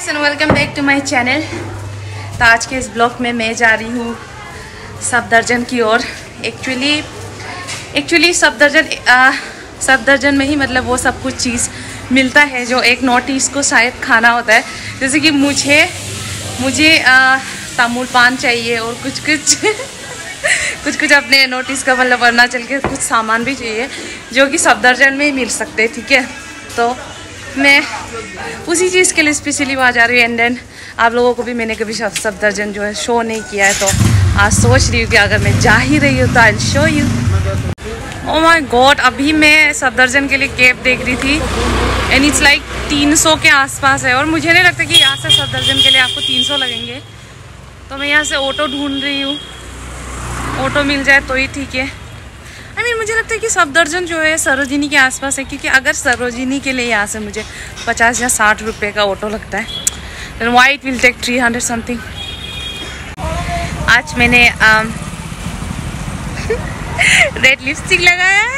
Guys and welcome back to my channel. तो आज के इस ब्लॉग में मैं जा रही हूँ सफदरजंग की ओर। एक्चुअली सफदरजंग में ही मतलब वो सब कुछ चीज़ मिलता है जो एक नॉर्थ ईस्ट को शायद खाना होता है। जैसे कि मुझे तमुल पान चाहिए और कुछ अपने नॉर्थ ईस्ट का मतलब अरुणाचल के कुछ सामान भी चाहिए जो कि सफदरजंग में ही मिल सकते हैं। ठीक है, तो मैं उसी चीज़ के लिए स्पेशली वहाँ जा रही हूँ। एंड देन आप लोगों को भी मैंने कभी सफदरजंग जो है शो नहीं किया है, तो आज सोच रही हूँ कि अगर मैं जा ही रही हूँ तो I show you. Oh my God, अभी मैं सफदरजंग के लिए कैब देख रही थी एंड इट्स लाइक 300 के आसपास है। और मुझे नहीं लगता कि यहाँ से सफदरजंग के लिए आपको 300 लगेंगे। तो मैं यहाँ से ऑटो ढूंढ रही हूँ, ऑटो मिल जाए तो ही ठीक है। मुझे लगता है कि सफदरजंग जो है सरोजिनी के आसपास है, क्योंकि अगर सरोजिनी के लिए यहाँ से मुझे 50 या 60 रुपये का ऑटो लगता है, then why it will take 300 something. आज मैंने रेड लिपस्टिक लगाया है।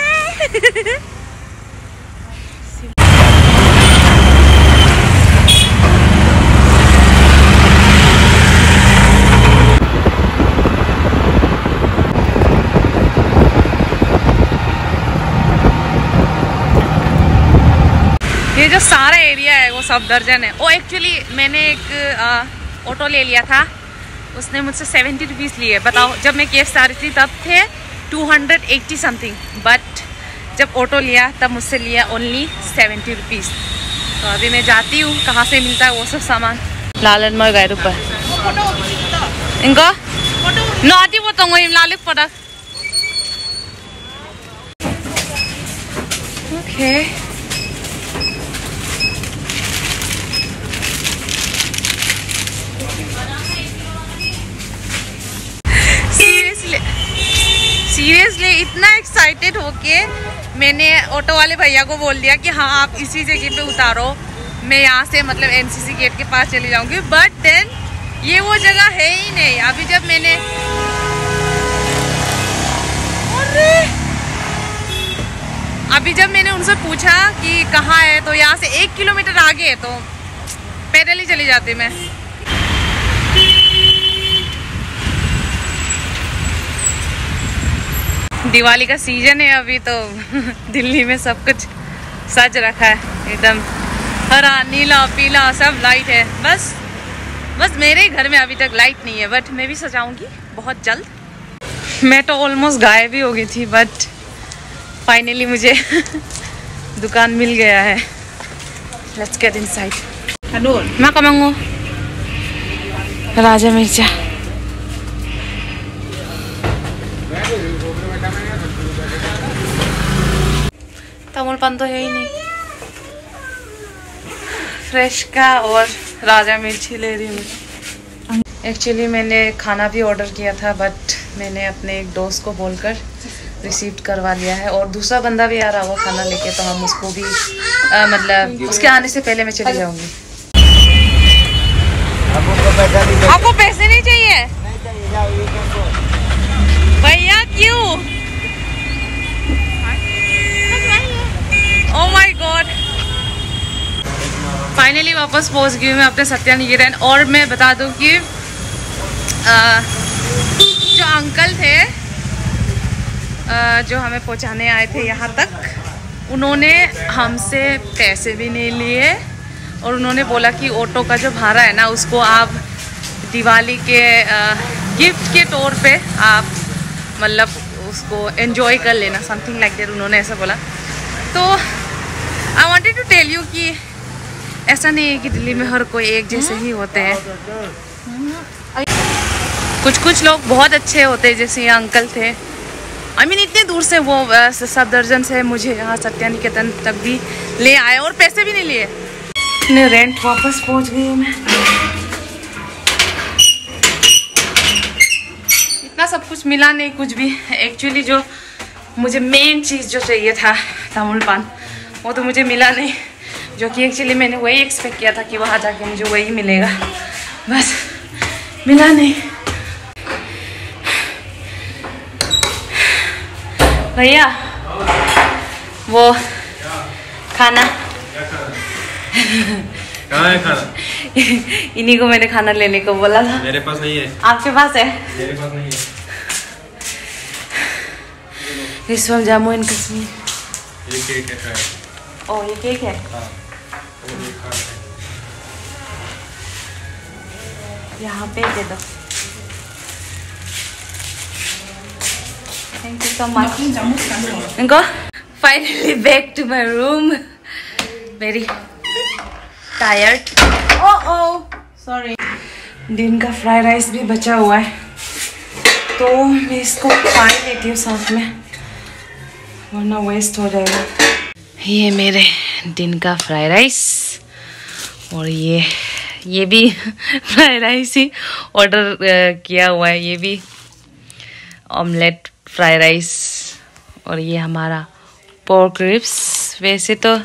ये जो सारा एरिया है वो सफदरजंग है। ओ एक्चुअली मैंने एक ऑटो ले लिया था, उसने मुझसे 70 रुपीज़ लिए। बताओ, जब मैं कैब से आ रही थी तब थे 280 समथिंग, बट जब ऑटो लिया तब मुझसे लिया ओनली 70 रुपीज़। तो अभी मैं जाती हूँ कहाँ से मिलता है वो सब सामान। लालन मैं गए ऊपर इनको नौती वो तो लालिक पड़ा। ओके, सीरियसली इतना एक्साइटेड होके मैंने ऑटो वाले भैया को बोल दिया कि हाँ आप इसी जगह पे उतारो, मैं यहाँ से मतलब एनसीसी गेट के पास चली जाऊंगी। बट देन ये वो जगह है ही नहीं। अभी जब मैंने उनसे पूछा कि कहाँ है, तो यहाँ से 1 किलोमीटर आगे है, तो पैदल ही चली जाती मैं। दिवाली का सीजन है अभी, तो दिल्ली में सब कुछ सज रखा है एकदम, हरा नीला पीला सब लाइट है। बस मेरे ही घर में अभी तक लाइट नहीं है, बट मैं भी सजाऊंगी बहुत जल्द। मैं तो ऑलमोस्ट गायब ही हो गई थी, बट फाइनली मुझे दुकान मिल गया है। Let's get inside. मैं कमाऊंगा राजा मिर्चा। तमुल पान तो है ही नहीं, फ्रेश का और राजा मिर्ची ले रही हूँ। एक्चुअली मैंने खाना भी ऑर्डर किया था, बट मैंने अपने एक दोस्त को बोलकर रिसीव करवा लिया है, और दूसरा बंदा भी आ रहा होगा खाना लेके, तो हम उसको भी मतलब उसके आने से पहले मैं चली जाऊंगी। आपको पैसे नहीं चाहिए भैया? क्यों? ओह माय गॉड, फाइनली वापस पहुंच गई मैं अपने सत्यानिकेतन। और मैं बता दूं कि जो अंकल थे जो हमें पहुंचाने आए थे यहाँ तक, उन्होंने हमसे पैसे भी नहीं लिए, और उन्होंने बोला कि ऑटो का जो भाड़ा है ना, उसको आप दिवाली के गिफ्ट के तौर पे आप मतलब उसको एंजॉय कर लेना, समथिंग लाइक दैट उन्होंने ऐसा बोला। तो I wanted to tell you कि ऐसा नहीं है कि दिल्ली में हर कोई एक जैसे ही होते हैं। कुछ लोग बहुत अच्छे होते हैं, जैसे ये अंकल थे। इतने दूर से वो सफदरजंग से मुझे यहाँ सत्यानिकेतन तक भी ले आए और पैसे भी नहीं लिए। अपने रेंट वापस पहुँच गई हूँ मैं। इतना सब कुछ मिला नहीं कुछ भी। एक्चुअली जो मुझे मेन चीज़ जो चाहिए था तमुल पान, वो तो मुझे मिला नहीं, जो कि एक्चुअली मैंने वही एक्सपेक्ट किया था कि वहाँ जाके मुझे वही मिलेगा, बस मिला नहीं। भैया वो खाना कहाँ है खाना? इन्हीं को मैंने खाना लेने को बोला था। मेरे पास नहीं है। आपके पास है? मेरे पास नहीं है। This from Jammu and Kashmir. ये केक है। ओ ये केक है। हाँ। ये खाना है। यहाँ पे दे दो। Thank you so much. इनको finally back to my room. Very tired. Oh sorry. दिन का फ्राइड राइस भी बचा हुआ है, तो मैं इसको खा ही लेती हूँ साथ में, वरना वेस्ट हो जाएगा। ये मेरे दिन का फ्राइड राइस, और ये भी फ्राइड राइस ही ऑर्डर किया हुआ है। ये भी ऑमलेट फ्राइड राइस, और ये हमारा पोर्क रिब्स। वैसे तो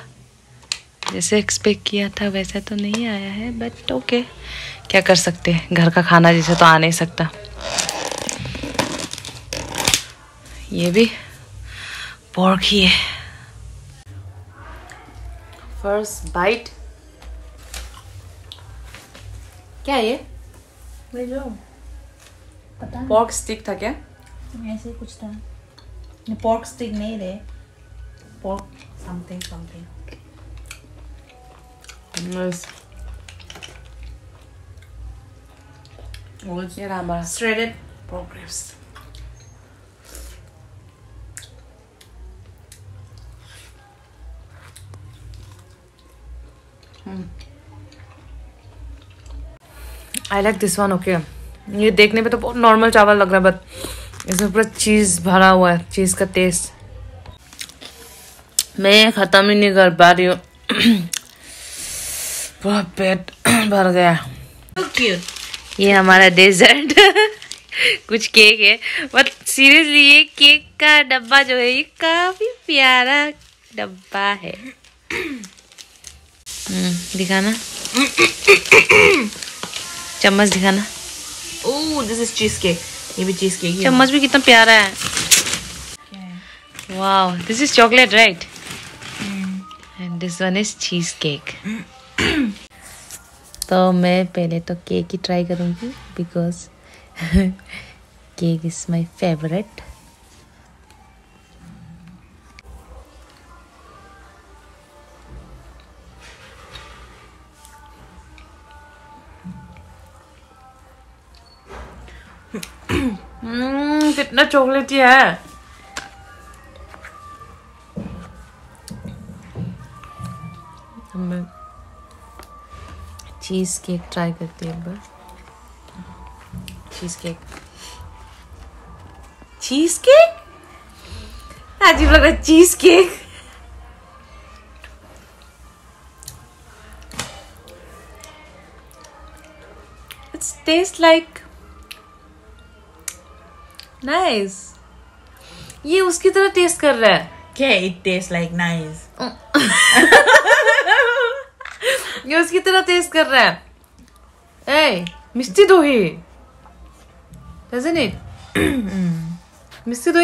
जैसे एक्सपेक्ट किया था वैसा तो नहीं आया है, बट ओके, क्या कर सकते हैं, घर का खाना जैसे तो आ नहीं सकता। ये भी पोर्क ही है। First bite. क्या है ये? जो पता नहीं, पोर्क स्टिक था क्या? ऐसे कुछ था। पोर्क स्टिक नहीं रे, पोर्क समथिंग समथिंग। ये रहा हमारा shredded pork ribs. I like this one. Okay, ये देखने पे तो बहुत नॉर्मल चावल लग रहा है, बट इसमें पूरा चीज भरा हुआ है, चीज का टेस्ट मैं खत्म ही नहीं कर पा रही हूँ। पूरा पेट भर गया। ये हमारा डेजर्ट कुछ केक है, बट सीरियसली ये केक का डब्बा जो है ये काफी प्यारा डब्बा है। दिखाना, चम्मच दिखाना। Oh this is cheese cake. ये भी चीज केक। चम्मच भी कितना प्यारा है। Wow, this is chocolate right, and this one is cheese cake. तो मैं पहले तो केक ही ट्राई करूँगी, because cake is my favourite. कितना चॉकलेटी है। मैं चीज केक ट्राई करती हूँ एक बार। चीज केक अजीब लग रहा है। Cheese cake it's taste like nice. ये उसकी तरह टेस्ट कर रहा है। क्या? It taste like nice. ये उसकी तरह टेस्ट कर रहा है। ए, मिष्टी दो ही, डजंट इट? मिष्टी दो